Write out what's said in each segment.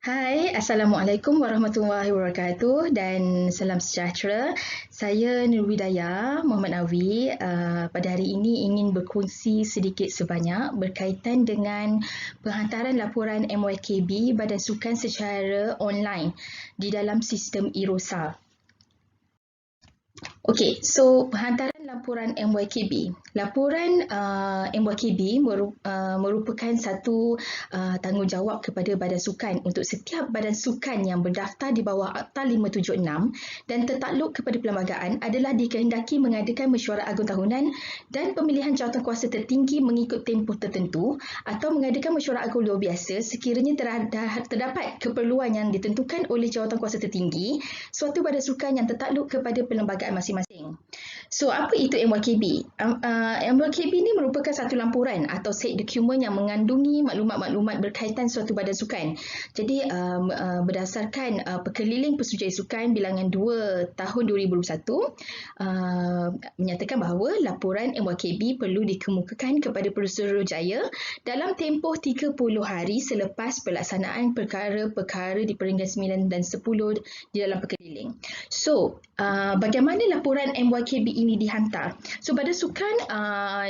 Hai, Assalamualaikum warahmatullahi wabarakatuh dan salam sejahtera. Saya Nurwidaya Muhammad Awi pada hari ini ingin berkongsi sedikit sebanyak berkaitan dengan penghantaran laporan MYKB Badan Sukan secara online di dalam sistem IROSA. Okey, so penghantaran laporan MYKB. Laporan MYKB merupakan satu tanggungjawab kepada Badan Sukan untuk setiap badan sukan yang berdaftar di bawah Akta 576 dan tertakluk kepada perlembagaan adalah dikehendaki mengadakan mesyuarat agung tahunan dan pemilihan jawatankuasa tertinggi mengikut tempoh tertentu atau mengadakan mesyuarat agung luar biasa sekiranya terdapat keperluan yang ditentukan oleh jawatankuasa tertinggi suatu badan sukan yang tertakluk kepada perlembagaan masing-masing. So, apa itu MYKB? MYKB ni merupakan satu lampuran atau set dokumen yang mengandungi maklumat-maklumat berkaitan suatu badan sukan. Jadi, berdasarkan Perkeliling Pesuruhjaya Sukan bilangan 2 tahun 2021 menyatakan bahawa laporan MYKB perlu dikemukakan kepada Pesuruhjaya dalam tempoh 30 hari selepas pelaksanaan perkara-perkara di Perenggan 9 dan 10 di dalam Perkeliling. So, bagaimana laporan MYKB ini dihantar? So, badan sukan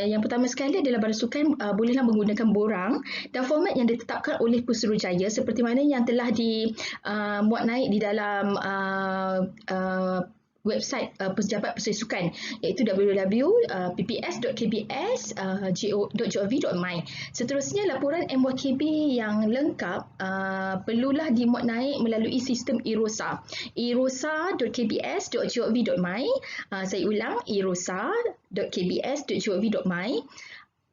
yang pertama sekali adalah badan sukan bolehlah menggunakan borang dan format yang ditetapkan oleh Pesuruhjaya seperti mana yang telah dimuat naik di dalam website Pejabat Pesuruh Sukan iaitu www.pps.kbs.gov.my. Seterusnya, laporan MYKB yang lengkap perlulah dimuat naik melalui sistem IROSA. irosa.kbs.gov.my. Saya ulang, irosa.kbs.gov.my.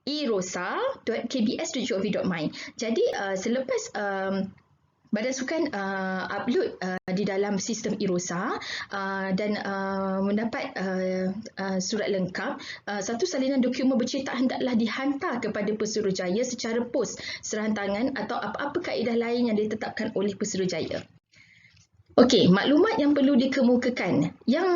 irosa.kbs.gov.my. Jadi, selepas Badan Sukan upload di dalam sistem IROSA dan mendapat surat lengkap, satu salinan dokumen bercetak hendaklah dihantar kepada Pesuruhjaya secara pos, serahan tangan atau apa-apa kaedah lain yang ditetapkan oleh Pesuruhjaya. Okey, maklumat yang perlu dikemukakan. Yang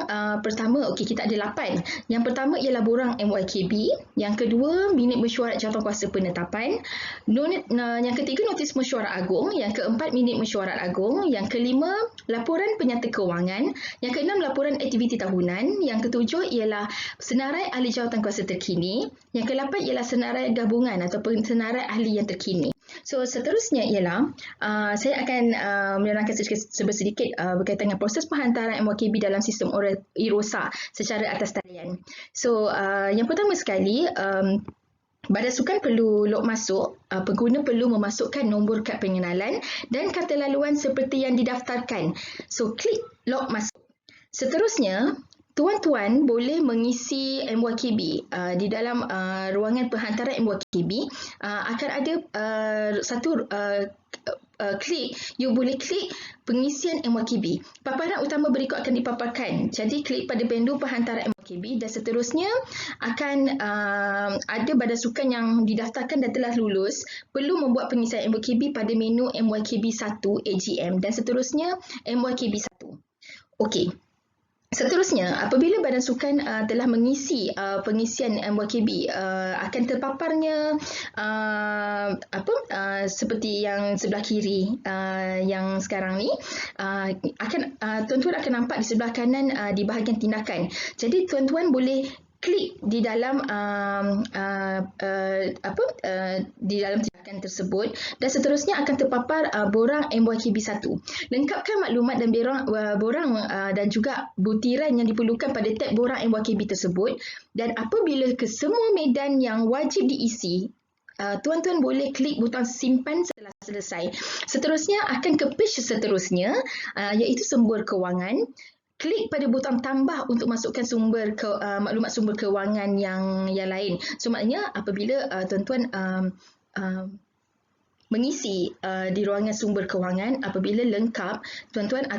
pertama, kita ada 8. Yang pertama ialah borang MYKB. Yang kedua, minit mesyuarat jawatankuasa penetapan. Yang ketiga, notis mesyuarat agung. Yang keempat, minit mesyuarat agung. Yang kelima, laporan penyata kewangan. Yang keenam, laporan aktiviti tahunan. Yang ketujuh ialah senarai ahli jawatankuasa terkini. Yang ke-8 ialah senarai gabungan ataupun senarai ahli yang terkini. So, seterusnya ialah saya akan menerangkan sedikit berkaitan dengan proses penghantaran MYKB dalam sistem IROSA secara atas talian. So, yang pertama sekali, Badan Sukan perlu log masuk, pengguna perlu memasukkan nombor kad pengenalan dan kata laluan seperti yang didaftarkan. So, klik log masuk. Seterusnya, tuan-tuan boleh mengisi MYKB di dalam ruangan penghantaran MYKB. Akan ada satu klik, you boleh klik pengisian MYKB. Paparan utama berikut akan dipaparkan. Jadi, klik pada pandu penghantaran MYKB dan seterusnya akan ada badan sukan yang didaftarkan dan telah lulus perlu membuat pengisian MYKB pada menu MYKB 1 AGM dan seterusnya MYKB 1. Okey. Seterusnya, apabila badan sukan telah mengisi pengisian MYKB, akan terpaparnya seperti yang sebelah kiri yang sekarang ni, tuan-tuan akan nampak di sebelah kanan di bahagian tindakan. Jadi, tuan-tuan boleh klik di dalam di dalam tindakan tersebut dan seterusnya akan terpapar borang MYKB 1. Lengkapkan maklumat dan borang dan juga butiran yang diperlukan pada tab borang MYKB tersebut dan apabila kesemua medan yang wajib diisi, tuan-tuan boleh klik butang simpan setelah selesai. Seterusnya akan ke page seterusnya iaitu sumber kewangan. Klik pada butang tambah untuk masukkan maklumat sumber kewangan yang lain. So, maknanya apabila tuan-tuan mengisi di ruangan sumber kewangan, apabila lengkap, tuan-tuan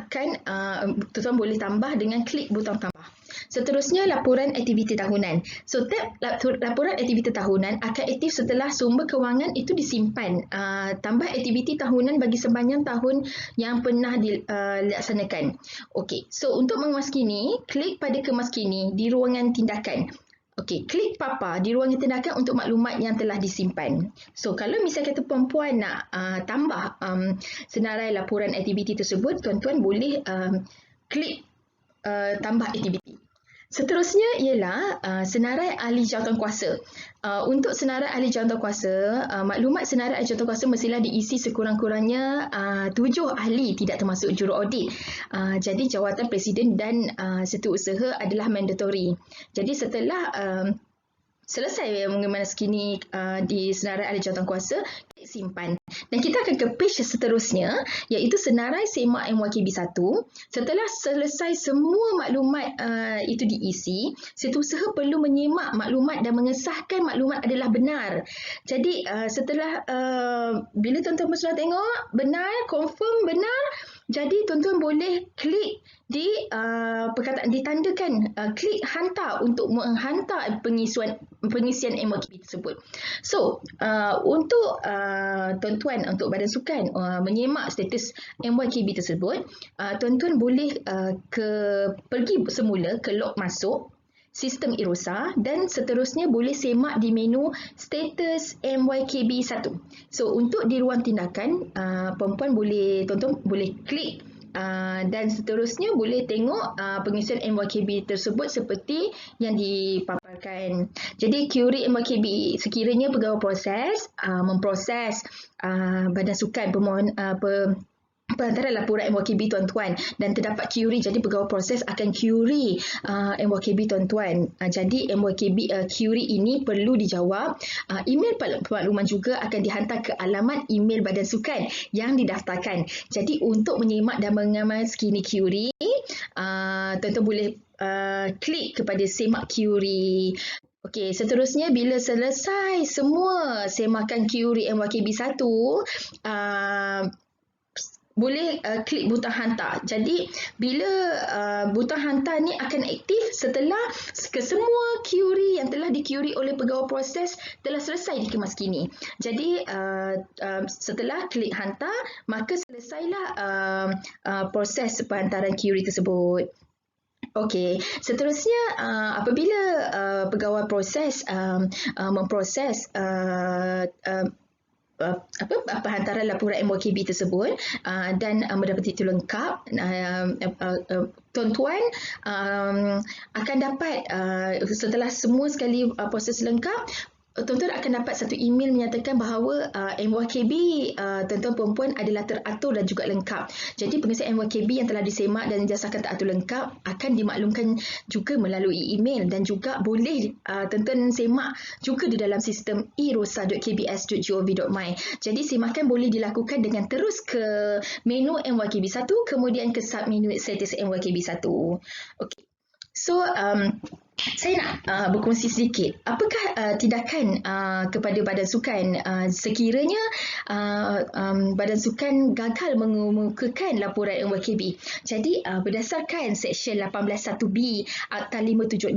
boleh tambah dengan klik butang tambah. Seterusnya, laporan aktiviti tahunan. So, tab laporan aktiviti tahunan akan aktif setelah sumber kewangan itu disimpan. Tambah aktiviti tahunan bagi sepanjang tahun yang pernah dilaksanakan. Okey, so untuk mengemas kini, klik pada kemas kini di ruangan tindakan. Okey, klik papa di ruangan tindakan untuk maklumat yang telah disimpan. So, kalau misal kata perempuan nak tambah senarai laporan aktiviti tersebut, tuan-tuan boleh klik tambah aktiviti. Seterusnya ialah senarai ahli jawatankuasa. Untuk senarai ahli jawatankuasa, maklumat senarai ahli jawatankuasa mestilah diisi sekurang-kurangnya 7 ahli tidak termasuk juraaudit. Jadi jawatan presiden dan setiausaha adalah mandatory. Jadi setelah selesai mengenai skini di senarai ahli jawatankuasa, klik simpan. Dan kita akan ke page seterusnya, iaitu senarai semak MYKB 1. Setelah selesai semua maklumat itu diisi, setiausaha perlu menyemak maklumat dan mengesahkan maklumat adalah benar. Jadi setelah bila tuan-tuan sudah tengok benar, confirm benar, jadi tuan-tuan boleh klik di perkataan ditandakan klik hantar untuk menghantar pengisian MYKB tersebut. So, untuk tuan-tuan untuk Badan Sukan menyemak status MYKB tersebut, tuan-tuan boleh pergi semula ke log masuk sistem IROSA dan seterusnya boleh semak di menu status MYKB 1. So, untuk di ruang tindakan, tuan-tuan boleh klik dan seterusnya boleh tengok pengisian MYKB tersebut seperti yang dipaparkan. Jadi query MYKB sekiranya pegawai proses memproses Badan Sukan perantara laporan MYKB tuan-tuan dan terdapat query, jadi pegawai proses akan query MYKB tuan-tuan. Jadi MYKB query ini perlu dijawab. Email pemakluman juga akan dihantar ke alamat email Badan Sukan yang didaftarkan. Jadi untuk menyemak dan mengamal skini query, tuan-tuan boleh klik kepada semak query. Okey, seterusnya bila selesai semua semakan query MYKB 1, boleh klik butang hantar. Jadi bila butang hantar ni akan aktif setelah kesemua query yang telah di-query oleh pegawai proses telah selesai dikemas kini. Jadi setelah klik hantar, maka selesailah proses penghantaran query tersebut. Okey, seterusnya apabila pegawai proses memproses penghantaran laporan MYKB tersebut dan mendapati itu lengkap, tuan-tuan akan dapat setelah semua sekali proses lengkap, tuan-tuan akan dapat satu email menyatakan bahawa MYKB tuan-tuan perempuan adalah teratur dan juga lengkap. Jadi pengisian MYKB yang telah disemak dan dijasahkan teratur lengkap akan dimaklumkan juga melalui email dan juga boleh tuan-tuan semak juga di dalam sistem irosa.kbs.gov.my. Jadi semakan boleh dilakukan dengan terus ke menu MYKB 1 kemudian ke submenu status MYKB 1. Okey. So, saya nak berkongsi sedikit. Apakah tindakan kepada Badan Sukan sekiranya Badan Sukan gagal mengemukakan laporan MYKB? Jadi, berdasarkan Seksyen 18(1)B Akta 576,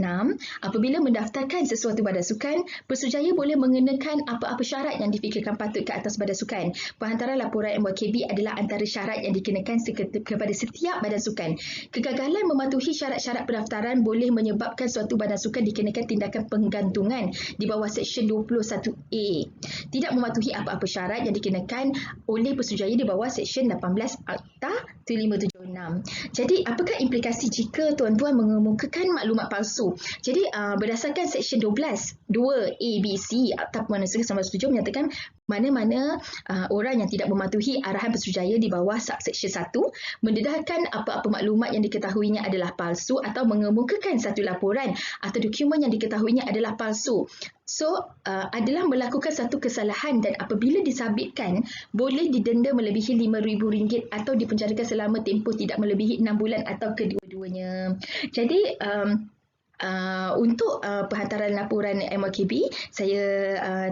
apabila mendaftarkan sesuatu Badan Sukan, pesuruhjaya boleh mengenakan apa-apa syarat yang difikirkan patut ke atas Badan Sukan. Penghantaran laporan MYKB adalah antara syarat yang dikenakan kepada setiap Badan Sukan. Kegagalan mematuhi syarat-syarat pendaftaran boleh menyebabkan suatu Badan Sukan dikenakan tindakan penggantungan di bawah Seksyen 21A. Tidak mematuhi apa-apa syarat yang dikenakan oleh pesuruhjaya di bawah Seksyen 18 Akta 576. Jadi, apakah implikasi jika tuan-tuan mengemukakan maklumat palsu? Jadi, berdasarkan Seksyen 12 2ABC Akta Pemanusiaan 1997 menyatakan mana-mana orang yang tidak mematuhi arahan pesuruhjaya di bawah subseksyen 1 mendedahkan apa-apa maklumat yang diketahuinya adalah palsu atau mengemukakan satu laporan atau dokumen yang diketahuinya adalah palsu. So, adalah melakukan satu kesalahan dan apabila disabitkan boleh didenda melebihi RM5,000 atau dipenjarakan selama tempoh tidak melebihi 6 bulan atau kedua-duanya. Jadi, untuk penghantaran laporan MYKB, saya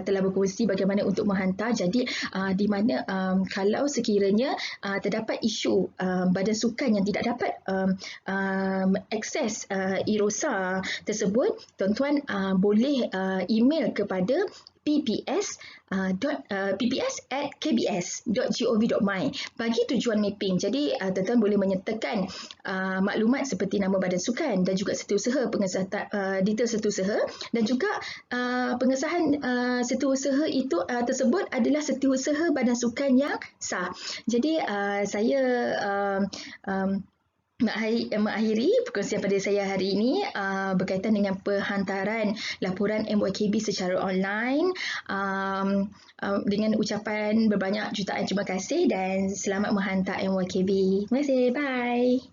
telah berkongsi bagaimana untuk menghantar. Jadi, di mana kalau sekiranya terdapat isu Badan Sukan yang tidak dapat akses IROSA tersebut, tuan-tuan boleh email kepada pps@kbs.gov.my bagi tujuan mapping. Jadi tuan-tuan boleh menyertakan maklumat seperti nama badan sukan dan juga setiausaha, pengesahan detail setiausaha, dan juga pengesahan setiausaha itu tersebut adalah setiausaha badan sukan yang sah. Jadi saya mengakhiri perkongsian pada saya hari ini berkaitan dengan penghantaran laporan MYKB secara online dengan ucapan berbanyak jutaan terima kasih dan selamat menghantar MYKB. Terima kasih. Bye.